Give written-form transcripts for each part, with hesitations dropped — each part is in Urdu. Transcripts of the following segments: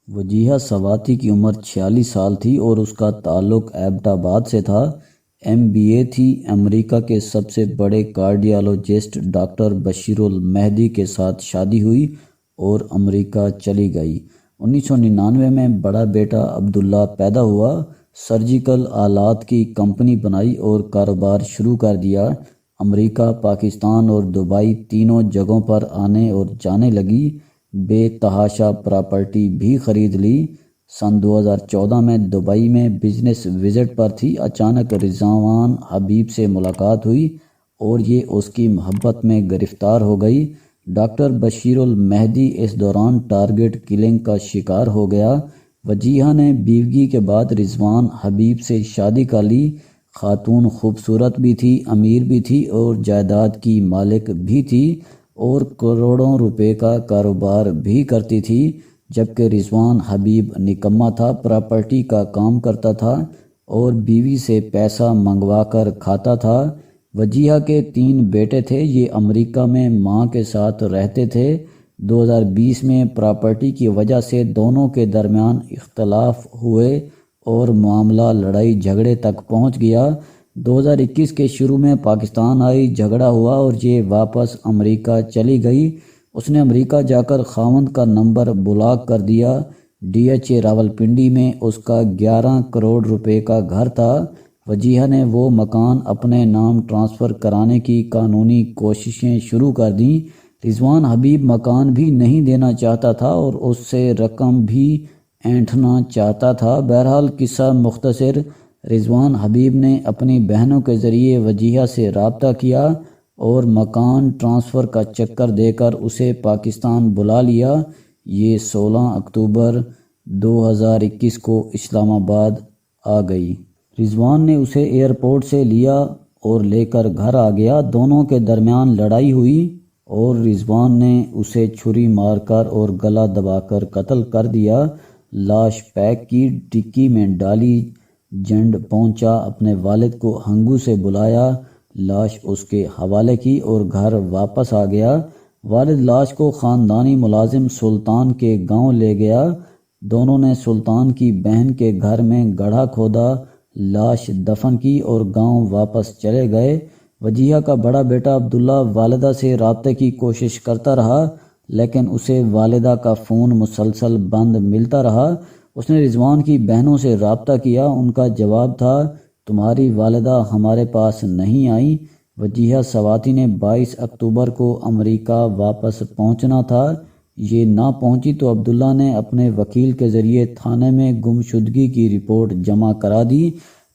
وجیہہ سواتی کی عمر 46 سال تھی اور اس کا تعلق ایبٹ آباد سے تھا۔ MBA تھی۔ امریکہ کے سب سے بڑے کارڈیالوجسٹ ڈاکٹر بشیر المہدی کے ساتھ شادی ہوئی اور امریکہ چلی گئی۔ 1999 میں بڑا بیٹا عبداللہ پیدا ہوا۔ سرجیکل آلات کی کمپنی بنائی اور کاروبار شروع کر دیا۔ امریکہ، پاکستان اور دبئی تینوں جگہوں پر آنے اور جانے لگی۔ بے تحاشا پراپرٹی بھی خرید لی۔ سن 2014 میں دبئی میں بزنس وزٹ پر تھی۔ اچانک رضوان حبیب سے ملاقات ہوئی اور یہ اس کی محبت میں گرفتار ہو گئی۔ ڈاکٹر بشیر المہدی اس دوران ٹارگٹ کلنگ کا شکار ہو گیا۔ وجیہہ نے بیوگی کے بعد رضوان حبیب سے شادی کر لی۔ خاتون خوبصورت بھی تھی، امیر بھی تھی اور جائیداد کی مالک بھی تھی اور کروڑوں روپے کا کاروبار بھی کرتی تھی، جبکہ رضوان حبیب نکما تھا، پراپرٹی کا کام کرتا تھا اور بیوی سے پیسہ منگوا کر کھاتا تھا۔ وجیہہ کے 3 بیٹے تھے، یہ امریکہ میں ماں کے ساتھ رہتے تھے۔ 2020 میں پراپرٹی کی وجہ سے دونوں کے درمیان اختلاف ہوئے اور معاملہ لڑائی جھگڑے تک پہنچ گیا۔ 2021 کے شروع میں پاکستان آئی، جھگڑا ہوا اور یہ واپس امریکہ چلی گئی۔ اس نے امریکہ جا کر خاوند کا نمبر بلاک کر دیا۔ DHA راولپنڈی میں اس کا 11 کروڑ روپے کا گھر تھا۔ وجیہہ نے وہ مکان اپنے نام ٹرانسفر کرانے کی قانونی کوششیں شروع کر دیں۔ رضوان حبیب مکان بھی نہیں دینا چاہتا تھا اور اس سے رقم بھی اینٹھنا چاہتا تھا۔ بہرحال قصہ مختصر، رضوان حبیب نے اپنی بہنوں کے ذریعے وجیہہ سے رابطہ کیا اور مکان ٹرانسفر کا چکر دے کر اسے پاکستان بلا لیا۔ یہ 16 اکتوبر 2021 کو اسلام آباد آ گئی۔ رضوان نے اسے ایئرپورٹ سے لیا اور لے کر گھر آ گیا۔ دونوں کے درمیان لڑائی ہوئی اور رضوان نے اسے چھری مار کر اور گلا دبا کر قتل کر دیا۔ لاش پیک کی، ڈکی میں ڈالی، جنڈ پہنچا، اپنے والد کو ہنگو سے بلایا، لاش اس کے حوالے کی اور گھر واپس آ گیا۔ والد لاش کو خاندانی ملازم سلطان کے گاؤں لے گیا۔ دونوں نے سلطان کی بہن کے گھر میں گڑھا کھودا، لاش دفن کی اور گاؤں واپس چلے گئے۔ وجیہہ کا بڑا بیٹا عبداللہ والدہ سے رابطے کی کوشش کرتا رہا، لیکن اسے والدہ کا فون مسلسل بند ملتا رہا۔ اس نے رضوان کی بہنوں سے رابطہ کیا، ان کا جواب تھا تمہاری والدہ ہمارے پاس نہیں آئیں۔ وجیہہ سواتی نے 22 اکتوبر کو امریکہ واپس پہنچنا تھا۔ یہ نہ پہنچی تو عبداللہ نے اپنے وکیل کے ذریعے تھانے میں گمشدگی کی رپورٹ جمع کرا دی۔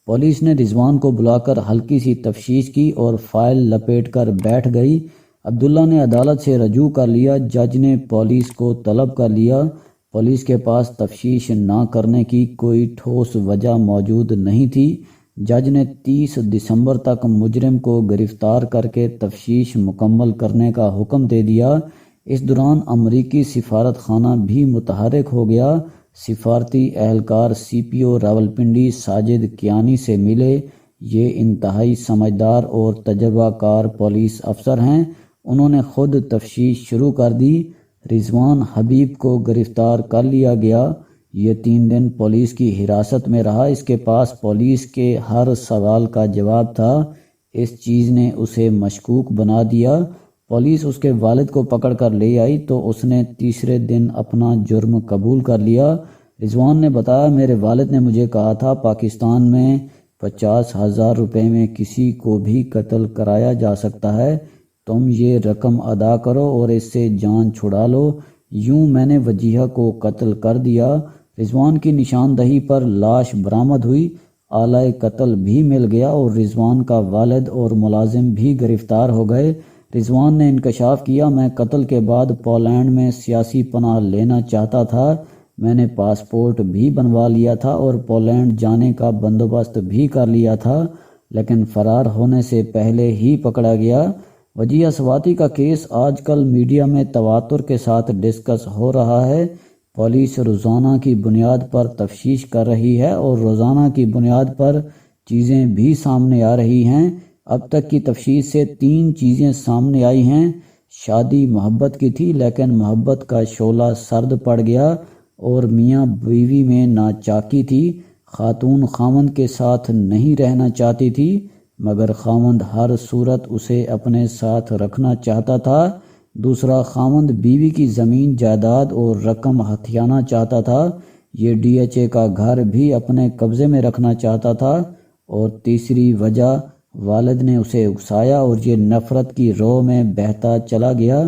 پولیس نے رضوان کو بلا کر ہلکی سی تفتیش کی اور فائل لپیٹ کر بیٹھ گئی۔ عبداللہ نے عدالت سے رجوع کر لیا۔ جج نے پولیس کو طلب کر لیا۔ پولیس کے پاس تفتیش نہ کرنے کی کوئی ٹھوس وجہ موجود نہیں تھی۔ جج نے 30 دسمبر تک مجرم کو گرفتار کر کے تفتیش مکمل کرنے کا حکم دے دیا۔ اس دوران امریکی سفارت خانہ بھی متحرک ہو گیا۔ سفارتی اہلکار CPO راولپنڈی ساجد کیانی سے ملے۔ یہ انتہائی سمجھدار اور تجربہ کار پولیس افسر ہیں۔ انہوں نے خود تفتیش شروع کر دی۔ رضوان حبیب کو گرفتار کر لیا گیا۔ یہ 3 دن پولیس کی حراست میں رہا۔ اس کے پاس پولیس کے ہر سوال کا جواب تھا۔ اس چیز نے اسے مشکوک بنا دیا۔ پولیس اس کے والد کو پکڑ کر لے آئی تو اس نے تیسرے دن اپنا جرم قبول کر لیا۔ رضوان نے بتایا میرے والد نے مجھے کہا تھا پاکستان میں 50,000 روپے میں کسی کو بھی قتل کرایا جا سکتا ہے، تم یہ رقم ادا کرو اور اس سے جان چھڑا لو۔ یوں میں نے وجیہہ کو قتل کر دیا۔ رضوان کی نشاندہی پر لاش برآمد ہوئی، آلہ قتل بھی مل گیا اور رضوان کا والد اور ملازم بھی گرفتار ہو گئے۔ رضوان نے انکشاف کیا میں قتل کے بعد پولینڈ میں سیاسی پناہ لینا چاہتا تھا۔ میں نے پاسپورٹ بھی بنوا لیا تھا اور پولینڈ جانے کا بندوبست بھی کر لیا تھا، لیکن فرار ہونے سے پہلے ہی پکڑا گیا۔ وجیہہ سواتی کا کیس آج کل میڈیا میں تواتر کے ساتھ ڈسکس ہو رہا ہے۔ پولیس روزانہ کی بنیاد پر تفتیش کر رہی ہے اور روزانہ کی بنیاد پر چیزیں بھی سامنے آ رہی ہیں۔ اب تک کی تفتیش سے 3 چیزیں سامنے آئی ہیں۔ شادی محبت کی تھی، لیکن محبت کا شعلہ سرد پڑ گیا اور میاں بیوی میں ناچاکی تھی۔ خاتون خاوند کے ساتھ نہیں رہنا چاہتی تھی، مگر خاوند ہر صورت اسے اپنے ساتھ رکھنا چاہتا تھا۔ دوسرا، خاوند بیوی کی زمین جائیداد اور رقم ہتھیانا چاہتا تھا۔ یہ ڈی ایچ اے کا گھر بھی اپنے قبضے میں رکھنا چاہتا تھا۔ اور تیسری وجہ، والد نے اسے اکسایا اور یہ نفرت کی رو میں بہتا چلا گیا۔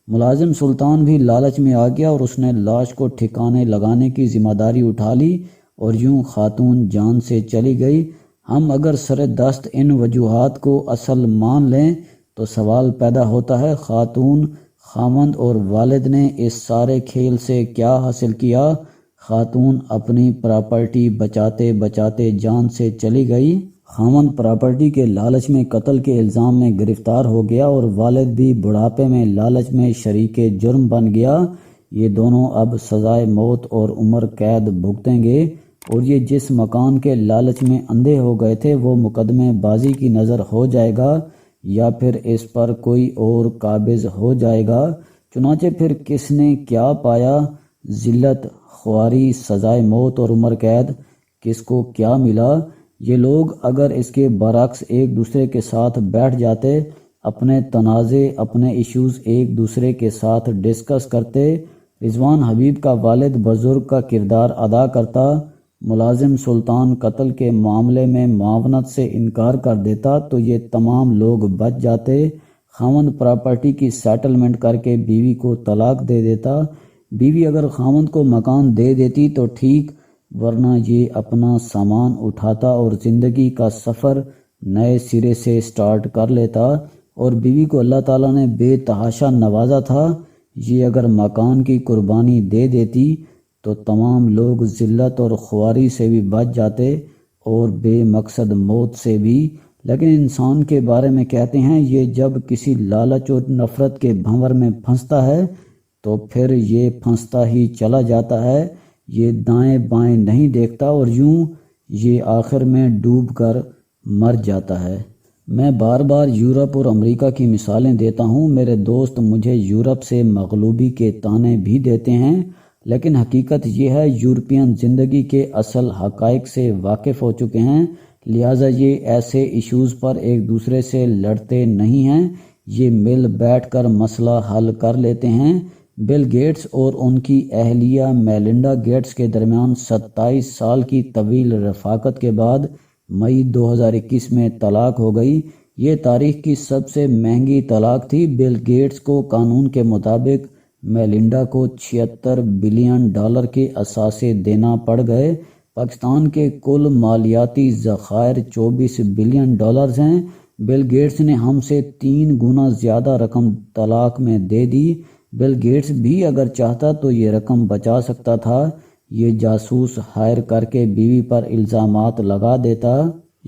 ملازم سلطان بھی لالچ میں آ گیا اور اس نے لاش کو ٹھکانے لگانے کی ذمہ داری اٹھا لی اور یوں خاتون جان سے چلی گئی۔ ہم اگر سر دست ان وجوہات کو اصل مان لیں تو سوال پیدا ہوتا ہے، خاتون، خاوند اور والد نے اس سارے کھیل سے کیا حاصل کیا؟ خاتون اپنی پراپرٹی بچاتے بچاتے جان سے چلی گئی۔ خاوند پراپرٹی کے لالچ میں قتل کے الزام میں گرفتار ہو گیا اور والد بھی بڑھاپے میں لالچ میں شریک جرم بن گیا۔ یہ دونوں اب سزائے موت اور عمر قید بھگتیں گے، اور یہ جس مکان کے لالچ میں اندھے ہو گئے تھے وہ مقدمے بازی کی نظر ہو جائے گا یا پھر اس پر کوئی اور قابض ہو جائے گا۔ چنانچہ پھر کس نے کیا پایا؟ ذلت، خواری، سزائے موت اور عمر قید۔ کس کو کیا ملا؟ یہ لوگ اگر اس کے برعکس ایک دوسرے کے ساتھ بیٹھ جاتے، اپنے تنازع، اپنے ایشوز ایک دوسرے کے ساتھ ڈسکس کرتے، رضوان حبیب کا والد بزرگ کا کردار ادا کرتا، ملازم سلطان قتل کے معاملے میں معاونت سے انکار کر دیتا تو یہ تمام لوگ بچ جاتے۔ خاوند پراپرٹی کی سیٹلمنٹ کر کے بیوی کو طلاق دے دیتا۔ بیوی اگر خاوند کو مکان دے دیتی تو ٹھیک، ورنہ یہ اپنا سامان اٹھاتا اور زندگی کا سفر نئے سرے سے سٹارٹ کر لیتا۔ اور بیوی کو اللہ تعالیٰ نے بے تحاشا نوازا تھا، یہ اگر مکان کی قربانی دے دیتی تو تمام لوگ ذلت اور خواری سے بھی بچ جاتے اور بے مقصد موت سے بھی۔ لیکن انسان کے بارے میں کہتے ہیں، یہ جب کسی لالچ اور نفرت کے بھنور میں پھنستا ہے تو پھر یہ پھنستا ہی چلا جاتا ہے، یہ دائیں بائیں نہیں دیکھتا اور یوں یہ آخر میں ڈوب کر مر جاتا ہے۔ میں بار بار یورپ اور امریکہ کی مثالیں دیتا ہوں۔ میرے دوست مجھے یورپ سے مغلوبی کے طعنے بھی دیتے ہیں، لیکن حقیقت یہ ہے یورپین زندگی کے اصل حقائق سے واقف ہو چکے ہیں، لہٰذا یہ ایسے ایشوز پر ایک دوسرے سے لڑتے نہیں ہیں، یہ مل بیٹھ کر مسئلہ حل کر لیتے ہیں۔ بل گیٹس اور ان کی اہلیہ میلنڈا گیٹس کے درمیان 27 سال کی طویل رفاقت کے بعد مئی 2021 میں طلاق ہو گئی۔ یہ تاریخ کی سب سے مہنگی طلاق تھی۔ بل گیٹس کو قانون کے مطابق میلنڈا کو $76 بلین کے اثاثے دینا پڑ گئے۔ پاکستان کے کل مالیاتی ذخائر $24 بلین ہیں۔ بل گیٹس نے ہم سے 3 گنا زیادہ رقم طلاق میں دے دی۔ بل گیٹس بھی اگر چاہتا تو یہ رقم بچا سکتا تھا، یہ جاسوس ہائر کر کے بیوی پر الزامات لگا دیتا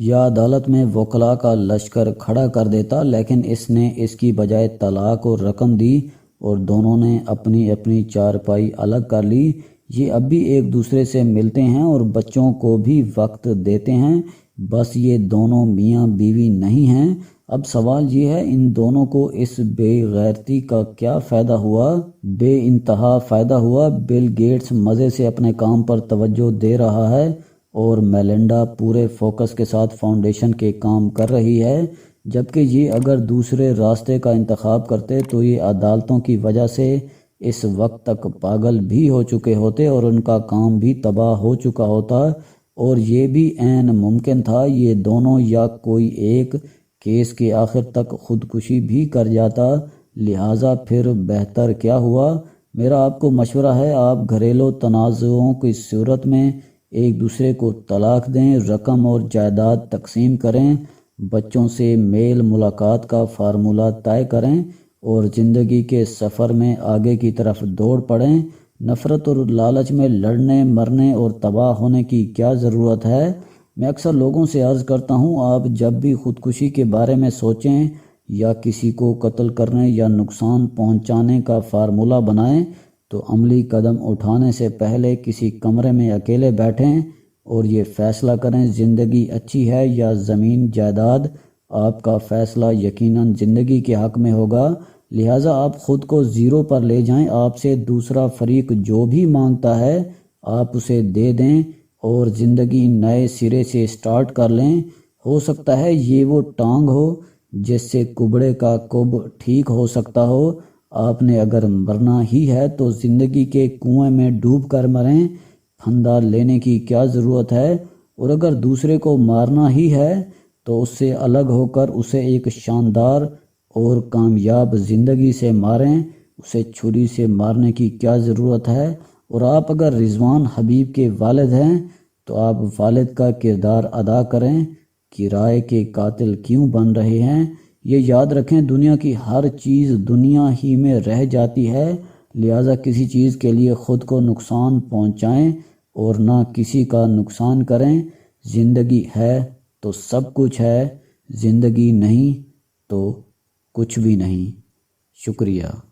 یا عدالت میں وکلاء کا لشکر کھڑا کر دیتا، لیکن اس نے اس کی بجائے طلاق اور رقم دی اور دونوں نے اپنی اپنی چارپائی الگ کر لی۔ یہ اب بھی ایک دوسرے سے ملتے ہیں اور بچوں کو بھی وقت دیتے ہیں، بس یہ دونوں میاں بیوی نہیں ہیں۔ اب سوال یہ ہے، ان دونوں کو اس بے غیرتی کا کیا فائدہ ہوا؟ بے انتہا فائدہ ہوا۔ بل گیٹس مزے سے اپنے کام پر توجہ دے رہا ہے اور میلنڈا پورے فوکس کے ساتھ فاؤنڈیشن کے کام کر رہی ہے، جبکہ یہ اگر دوسرے راستے کا انتخاب کرتے تو یہ عدالتوں کی وجہ سے اس وقت تک پاگل بھی ہو چکے ہوتے اور ان کا کام بھی تباہ ہو چکا ہوتا، اور یہ بھی عین ممکن تھا یہ دونوں یا کوئی ایک کیس کے آخر تک خودکشی بھی کر جاتا۔ لہٰذا پھر بہتر کیا ہوا؟ میرا آپ کو مشورہ ہے، آپ گھریلو تنازعوں کی صورت میں ایک دوسرے کو طلاق دیں، رقم اور جائیداد تقسیم کریں، بچوں سے میل ملاقات کا فارمولہ طے کریں اور زندگی کے سفر میں آگے کی طرف دوڑ پڑیں۔ نفرت اور لالچ میں لڑنے مرنے اور تباہ ہونے کی کیا ضرورت ہے؟ میں اکثر لوگوں سے عرض کرتا ہوں، آپ جب بھی خودکشی کے بارے میں سوچیں یا کسی کو قتل کرنے یا نقصان پہنچانے کا فارمولہ بنائیں تو عملی قدم اٹھانے سے پہلے کسی کمرے میں اکیلے بیٹھیں اور یہ فیصلہ کریں زندگی اچھی ہے یا زمین جائیداد۔ آپ کا فیصلہ یقیناً زندگی کے حق میں ہوگا، لہٰذا آپ خود کو زیرو پر لے جائیں، آپ سے دوسرا فریق جو بھی مانگتا ہے آپ اسے دے دیں اور زندگی نئے سرے سے سٹارٹ کر لیں۔ ہو سکتا ہے یہ وہ ٹانگ ہو جس سے کبڑے کا کب ٹھیک ہو سکتا ہو۔ آپ نے اگر مرنا ہی ہے تو زندگی کے کنویں میں ڈوب کر مریں، پھندا لینے کی کیا ضرورت ہے؟ اور اگر دوسرے کو مارنا ہی ہے تو اس سے الگ ہو کر اسے ایک شاندار اور کامیاب زندگی سے ماریں، اسے چھری سے مارنے کی کیا ضرورت ہے؟ اور آپ اگر رضوان حبیب کے والد ہیں تو آپ والد کا کردار ادا کریں، کرائے کے قاتل کیوں بن رہے ہیں؟ یہ یاد رکھیں دنیا کی ہر چیز دنیا ہی میں رہ جاتی ہے، لہٰذا کسی چیز کے لیے خود کو نقصان پہنچائیں اور نہ کسی کا نقصان کریں۔ زندگی ہے تو سب کچھ ہے، زندگی نہیں تو کچھ بھی نہیں۔ شکریہ۔